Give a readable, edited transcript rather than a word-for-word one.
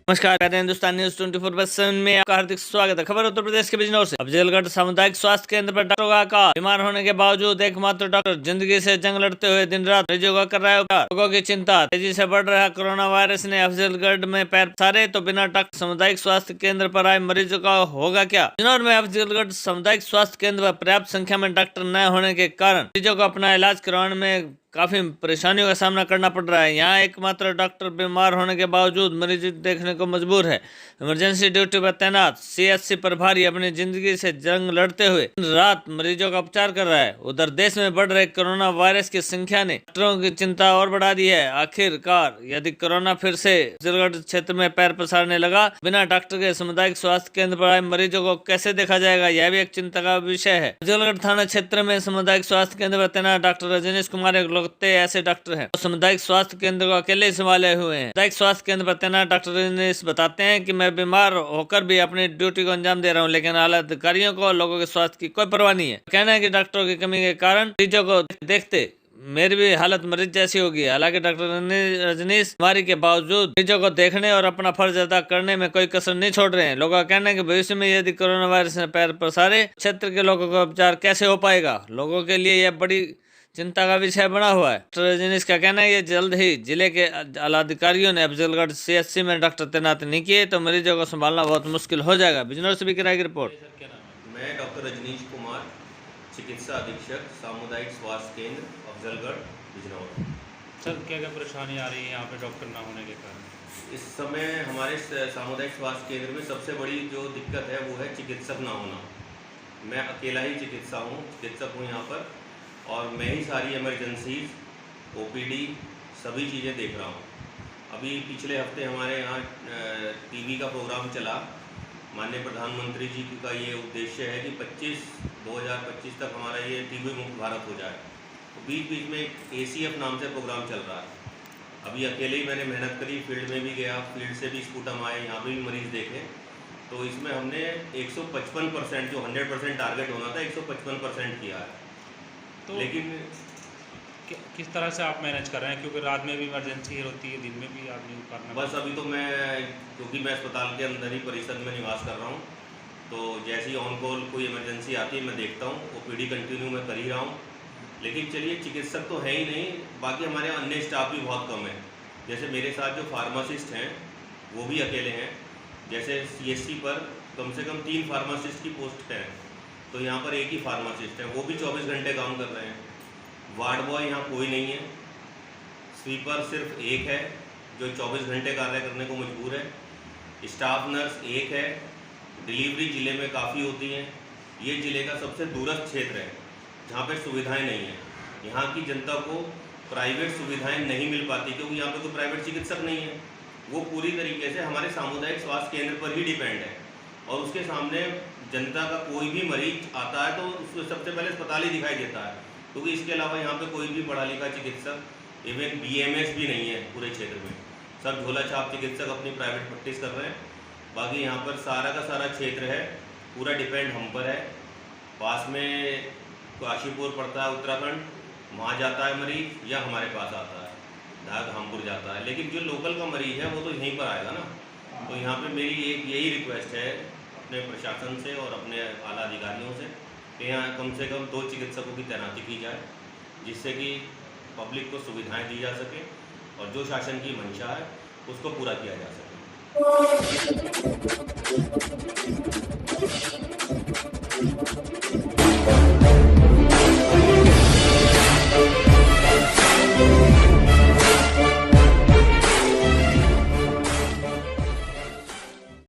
नमस्कार, हिंदुस्तान न्यूज 24/7 में आपका हार्दिक स्वागत है। खबर उत्तर प्रदेश के बिजनौर से। अफजलगढ़ सामुदायिक स्वास्थ्य केंद्र पर डॉक्टरों का आकाश। बीमार होने के बावजूद एकमात्र डॉक्टर जिंदगी से जंग लड़ते हुए दिन रात मरीजों का कर रहा है उपचार। लोगों की चिंता। तेजी से बढ़ रहा कोरोना वायरस ने अफजलगढ़ में पैर पसारे तो बिना डॉक्टर सामुदायिक स्वास्थ्य केंद्र पर आए मरीजों का होगा क्या। बिजनौर में अफजलगढ़ सामुदायिक स्वास्थ्य केंद्र पर पर्याप्त संख्या में डॉक्टर न होने के कारण मरीजों को अपना इलाज करवाने में काफी परेशानियों का सामना करना पड़ रहा है। यहाँ एकमात्र डॉक्टर बीमार होने के बावजूद मरीज देखने को मजबूर है। इमरजेंसी ड्यूटी पर तैनात सीएचसी प्रभारी अपनी जिंदगी से जंग लड़ते हुए रात मरीजों का उपचार कर रहा है। उधर देश में बढ़ रहे कोरोना वायरस की संख्या ने डॉक्टरों की चिंता और बढ़ा दी है। आखिरकार यदि कोरोना फिर से अफजलगढ़ क्षेत्र में पैर पसारने लगा, बिना डॉक्टर के सामुदायिक स्वास्थ्य केंद्र पर आए मरीजों को कैसे देखा जाएगा, यह भी एक चिंता का विषय है। अफजलगढ़ थाना क्षेत्र में सामुदायिक स्वास्थ्य केंद्र पर तैनात डॉक्टर रजनीश कुमार ऐसे डॉक्टर हैं तो सामुदायिक स्वास्थ्य केंद्र को अकेले संभाले हुए हैं। सामुदायिक स्वास्थ्य केंद्र पर तैनात डॉक्टर रजनीश बताते हैं कि मैं बीमार होकर भी अपनी ड्यूटी को अंजाम दे रहा हूं, लेकिन आला अधिकारियों को लोगों के स्वास्थ्य की कोई परवाह नहीं है। कहना है कि डॉक्टरों की कमी के कारण मरीजों को देखते मेरी भी हालत मरीज जैसी होगी। हालांकि डॉक्टर रजनीश बीमारी के बावजूद मरीजों को देखने और अपना फर्ज अदा करने में कोई कसर नहीं छोड़ रहे हैं। लोगों का कहना है कि भविष्य में यदि कोरोना वायरस ने पैर पसारे, क्षेत्र के लोगों का उपचार कैसे हो पाएगा। लोगों के लिए यह बड़ी चिंता का विषय बना हुआ है। डॉक्टर रजनीश का कहना है ये जल्द ही जिले के आला अधिकारियों ने अफजलगढ़ सीएचसी में डॉक्टर तैनात नहीं किए तो मरीजों को संभालना बहुत मुश्किल हो जाएगा। बिजनौर से बिकराई की रिपोर्ट। मैं डॉक्टर रजनीश कुमार, चिकित्सा अधीक्षक सामुदायिक स्वास्थ्य केंद्र अफजलगढ़ बिजनौर। सर, क्या क्या परेशानी आ रही है यहाँ पे डॉक्टर ना होने के कारण? इस समय हमारे सामुदायिक स्वास्थ्य केंद्र में सबसे बड़ी जो दिक्कत है वो है चिकित्सक ना होना। मैं अकेला ही चिकित्सक हूँ यहाँ पर, और मैं ही सारी इमरजेंसीज ओपीडी सभी चीज़ें देख रहा हूँ। अभी पिछले हफ्ते हमारे यहाँ टीवी का प्रोग्राम चला। माननीय प्रधानमंत्री जी का ये उद्देश्य है कि 2025 तक हमारा ये टीबी मुक्त भारत हो जाए। तो बीच बीच में ACF नाम से प्रोग्राम चल रहा है। अभी अकेले ही मैंने मेहनत करी, फील्ड में भी गया, फील्ड से भी स्पूटम आए, यहाँ पे भी मरीज़ देखे। तो इसमें हमने 155% जो 100% टारगेट होना था 155% किया है। तो लेकिन किस तरह से आप मैनेज कर रहे हैं, क्योंकि रात में भी इमरजेंसी होती है, दिन में भी आदमी करना? बस अभी तो क्योंकि मैं अस्पताल के अंदर ही परिसर में निवास कर रहा हूँ, तो जैसे ही ऑन कॉल कोई इमरजेंसी आती है मैं देखता हूँ। ओपीडी कंटिन्यू मैं कर ही रहा हूँ। लेकिन चलिए, चिकित्सक तो है ही नहीं, बाकी हमारे अन्य स्टाफ भी बहुत कम है। जैसे मेरे साथ जो फार्मासिस्ट हैं वो भी अकेले हैं। जैसे CSC पर कम से कम 3 फार्मासिस्ट की पोस्ट है, तो यहाँ पर एक ही फार्मासिस्ट है, वो भी 24 घंटे काम कर रहे हैं। वार्ड बॉय यहाँ कोई नहीं है। स्वीपर सिर्फ एक है जो 24 घंटे कार्य करने को मजबूर है। स्टाफ नर्स एक है। डिलीवरी ज़िले में काफ़ी होती हैं। ये ज़िले का सबसे दूरस्थ क्षेत्र है जहाँ पे सुविधाएं नहीं हैं। यहाँ की जनता को प्राइवेट सुविधाएं नहीं मिल पाती क्योंकि यहाँ पे कोई प्राइवेट चिकित्सक नहीं है। वो पूरी तरीके से हमारे सामुदायिक स्वास्थ्य केंद्र पर ही डिपेंड है, और उसके सामने जनता का कोई भी मरीज आता है तो उसको सबसे पहले अस्पताल ही दिखाई देता है, क्योंकि इसके अलावा यहाँ पे कोई भी पढ़ा लिखा चिकित्सक इवन BMS भी नहीं है पूरे क्षेत्र में। सब झोला छाप चिकित्सक अपनी प्राइवेट प्रैक्टिस कर रहे हैं। बाकी यहाँ पर सारा का सारा क्षेत्र है पूरा डिपेंड हम पर है। पास में काशीपुर पड़ता है उत्तराखंड, वहाँ जाता है मरीज या हमारे पास आता है, धामपुर जाता है। लेकिन जो लोकल का मरीज़ है वो तो यहीं पर आएगा ना। तो यहाँ पे मेरी एक यही रिक्वेस्ट है अपने प्रशासन से और अपने आला अधिकारियों से कि यहाँ कम से कम 2 चिकित्सकों की तैनाती की जाए, जिससे कि पब्लिक को सुविधाएं दी जा सके और जो शासन की मंशा है उसको पूरा किया जा सके।